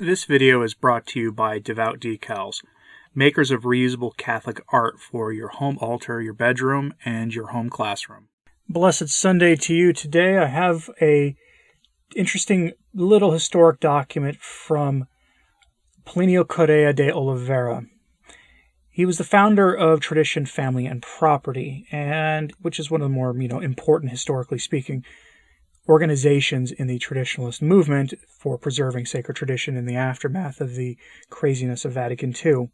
This video is brought to you by Devout Decals, makers of reusable Catholic art for your home altar, your bedroom, and your home classroom. Blessed Sunday to you. Today I have a interesting little historic document from Plinio Corrêa de Oliveira. He was the founder of Tradition, Family, and Property, and which is one of the more important, historically speaking, organizations in the traditionalist movement for preserving sacred tradition in the aftermath of the craziness of Vatican II.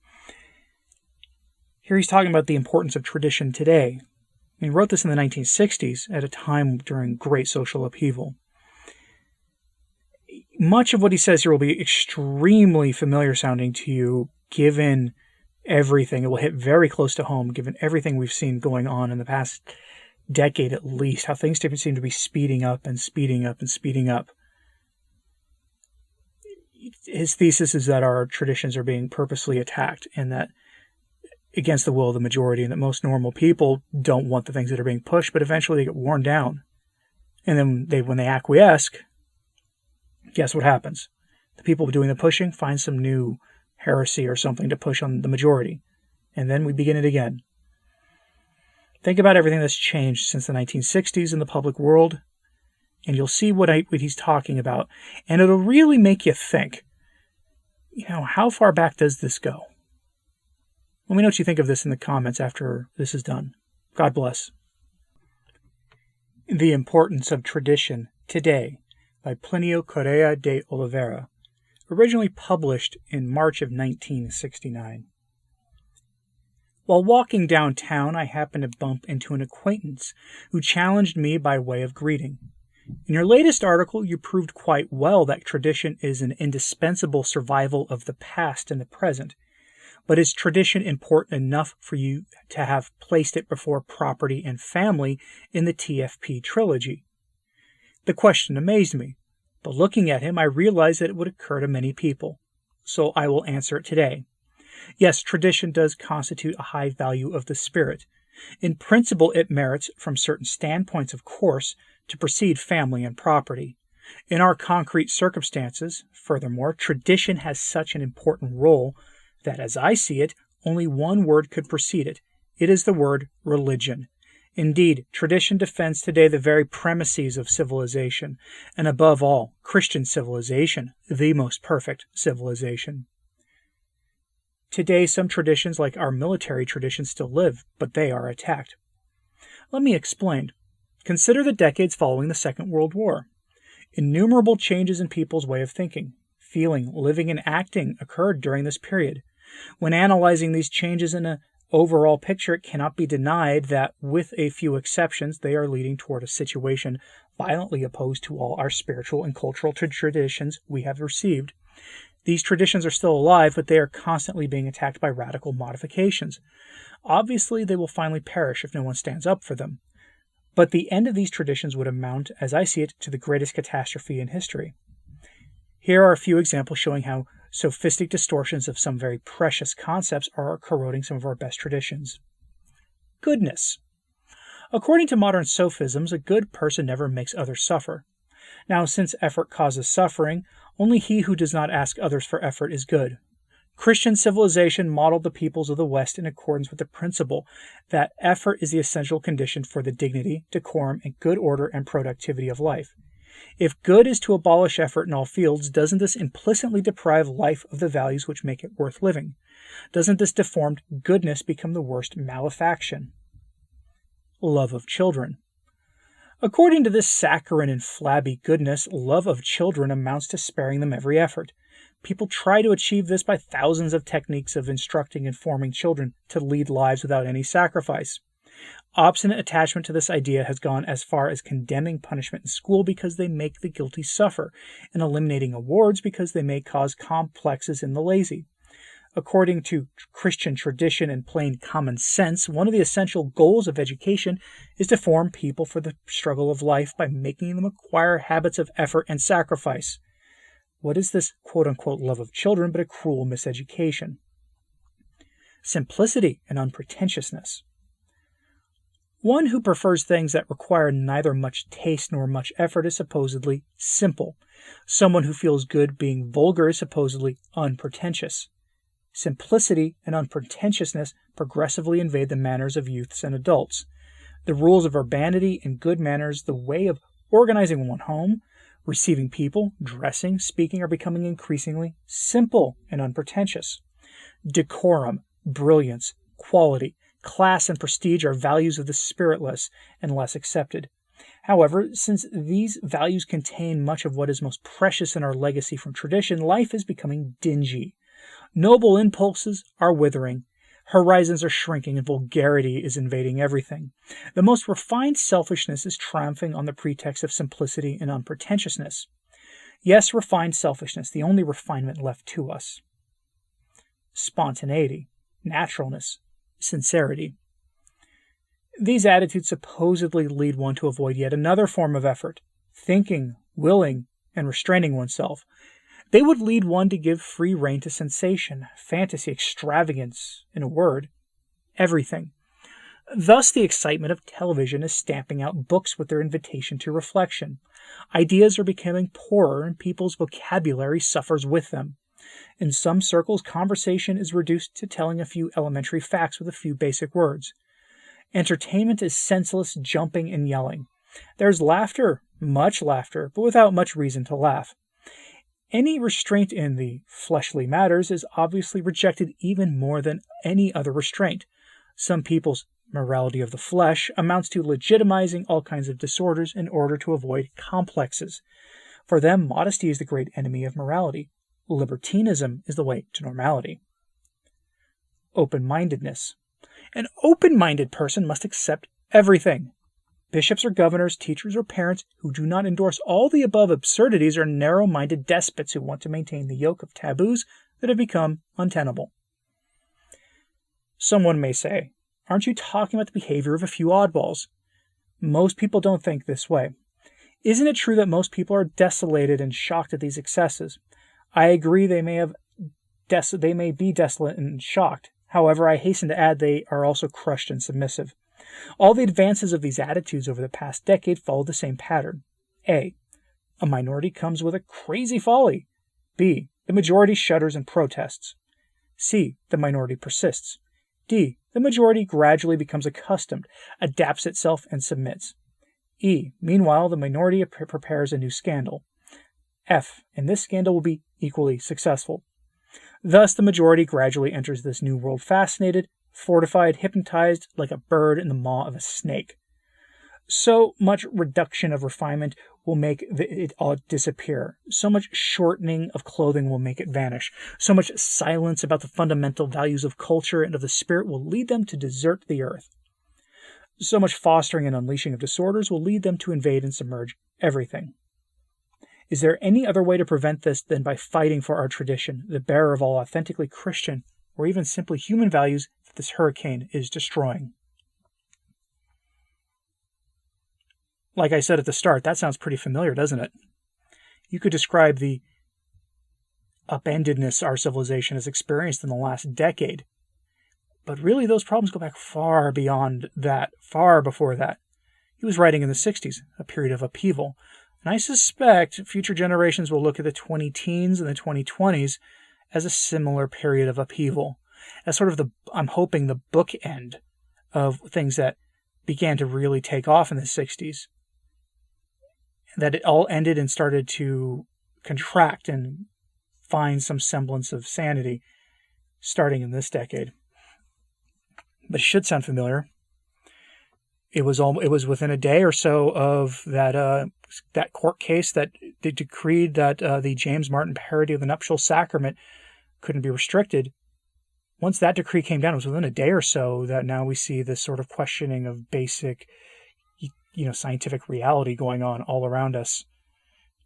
Here he's talking about the importance of tradition today. He wrote this in the 1960s at a time during great social upheaval. Much of what he says here will be extremely familiar sounding to you, given everything. It will hit very close to home, given everything we've seen going on in the past decade at least, how things seem to be speeding up and speeding up and speeding up. His thesis is that our traditions are being purposely attacked, and that against the will of the majority, and that most normal people don't want the things that are being pushed, but eventually they get worn down. And then when they acquiesce, guess what happens? The people doing the pushing find some new heresy or something to push on the majority. And then we begin it again. Think about everything that's changed since the 1960s in the public world, and you'll see what he's talking about. And it'll really make you think, how far back does this go? Let me know what you think of this in the comments after this is done. God bless. The Importance of Tradition Today by Plinio Corrêa de Oliveira, originally published in March of 1969. While walking downtown, I happened to bump into an acquaintance who challenged me by way of greeting. In your latest article, you proved quite well that tradition is an indispensable survival of the past and the present. But is tradition important enough for you to have placed it before property and family in the TFP trilogy? The question amazed me, but looking at him, I realized that it would occur to many people. So I will answer it today. Yes, tradition does constitute a high value of the spirit. In principle, it merits, from certain standpoints of course, to precede family and property. In our concrete circumstances, furthermore, tradition has such an important role that, as I see it, only one word could precede it. It is the word religion. Indeed, tradition defends today the very premises of civilization, and above all, Christian civilization, the most perfect civilization. Today, some traditions, like our military traditions, still live, but they are attacked. Let me explain. Consider the decades following the Second World War. Innumerable changes in people's way of thinking, feeling, living, and acting occurred during this period. When analyzing these changes in an overall picture, it cannot be denied that, with a few exceptions, they are leading toward a situation violently opposed to all our spiritual and cultural traditions we have received. These traditions are still alive, but they are constantly being attacked by radical modifications. Obviously, they will finally perish if no one stands up for them. But the end of these traditions would amount, as I see it, to the greatest catastrophe in history. Here are a few examples showing how sophistic distortions of some very precious concepts are corroding some of our best traditions. Goodness. According to modern sophisms, a good person never makes others suffer. Now, since effort causes suffering, only he who does not ask others for effort is good. Christian civilization modeled the peoples of the West in accordance with the principle that effort is the essential condition for the dignity, decorum, and good order and productivity of life. If good is to abolish effort in all fields, doesn't this implicitly deprive life of the values which make it worth living? Doesn't this deformed goodness become the worst malefaction? Love of children. According to this saccharine and flabby goodness, love of children amounts to sparing them every effort. People try to achieve this by thousands of techniques of instructing and forming children to lead lives without any sacrifice. Obstinate attachment to this idea has gone as far as condemning punishment in school because they make the guilty suffer, and eliminating awards because they may cause complexes in the lazy. According to Christian tradition and plain common sense, one of the essential goals of education is to form people for the struggle of life by making them acquire habits of effort and sacrifice. What is this quote-unquote love of children but a cruel miseducation? Simplicity and unpretentiousness. One who prefers things that require neither much taste nor much effort is supposedly simple. Someone who feels good being vulgar is supposedly unpretentious. Simplicity and unpretentiousness progressively invade the manners of youths and adults. The rules of urbanity and good manners, the way of organizing one home, receiving people, dressing, speaking, are becoming increasingly simple and unpretentious. Decorum, brilliance, quality, class, and prestige are values of the spiritless and less accepted. However, since these values contain much of what is most precious in our legacy from tradition, life is becoming dingy. Noble impulses are withering. Horizons are shrinking and vulgarity is invading everything. The most refined selfishness is triumphing on the pretext of simplicity and unpretentiousness. Yes, refined selfishness, the only refinement left to us. Spontaneity, naturalness, sincerity. These attitudes supposedly lead one to avoid yet another form of effort, thinking, willing, and restraining oneself. They would lead one to give free rein to sensation, fantasy, extravagance, in a word, everything. Thus, the excitement of television is stamping out books with their invitation to reflection. Ideas are becoming poorer, and people's vocabulary suffers with them. In some circles, conversation is reduced to telling a few elementary facts with a few basic words. Entertainment is senseless jumping and yelling. There's laughter, much laughter, but without much reason to laugh. Any restraint in the fleshly matters is obviously rejected even more than any other restraint. Some people's morality of the flesh amounts to legitimizing all kinds of disorders in order to avoid complexes. For them, modesty is the great enemy of morality. Libertinism is the way to normality. Open-mindedness. An open-minded person must accept everything. Bishops or governors, teachers or parents who do not endorse all the above absurdities are narrow-minded despots who want to maintain the yoke of taboos that have become untenable. Someone may say, aren't you talking about the behavior of a few oddballs? Most people don't think this way. Isn't it true that most people are desolated and shocked at these excesses? I agree they may be desolate and shocked. However, I hasten to add they are also crushed and submissive. All the advances of these attitudes over the past decade follow the same pattern. A minority comes with a crazy folly. B, the majority shudders and protests. C, the minority persists. D, the majority gradually becomes accustomed, adapts itself, and submits. E, meanwhile, the minority prepares a new scandal. F, and this scandal will be equally successful. Thus, the majority gradually enters this new world fascinated, fortified, hypnotized like a bird in the maw of a snake. So much reduction of refinement will make it all disappear. So much shortening of clothing will make it vanish. So much silence about the fundamental values of culture and of the spirit will lead them to desert the earth. So much fostering and unleashing of disorders will lead them to invade and submerge everything. Is there any other way to prevent this than by fighting for our tradition, the bearer of all authentically Christian or even simply human values that this hurricane is destroying? Like I said at the start, that sounds pretty familiar, doesn't it? You could describe the upendedness our civilization has experienced in the last decade. But really, those problems go back far beyond that, far before that. He was writing in the 60s, a period of upheaval. And I suspect future generations will look at the 20-teens and the 2020s as a similar period of upheaval, as sort of I'm hoping, the bookend of things that began to really take off in the 60s. That it all ended and started to contract and find some semblance of sanity starting in this decade. But it should sound familiar. It was within a day or so of that court case that decreed that the James Martin parody of the nuptial sacrament couldn't be restricted. Once that decree came down, it was within a day or so that now we see this sort of questioning of basic, scientific reality going on all around us.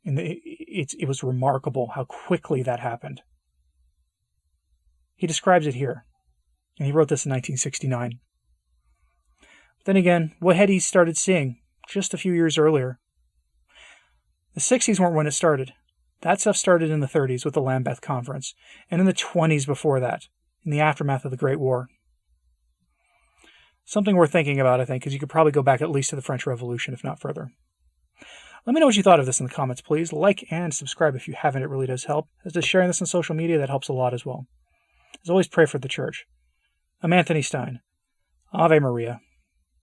And it was remarkable how quickly that happened. He describes it here, and he wrote this in 1969. Then again, what had he started seeing just a few years earlier? The 60s weren't when it started. That stuff started in the 30s with the Lambeth Conference, and in the 20s before that, in the aftermath of the Great War. Something worth thinking about, I think, because you could probably go back at least to the French Revolution, if not further. Let me know what you thought of this in the comments, please. Like and subscribe if you haven't. It really does help. As does sharing this on social media, that helps a lot as well. As always, pray for the church. I'm Anthony Stine. Ave Maria.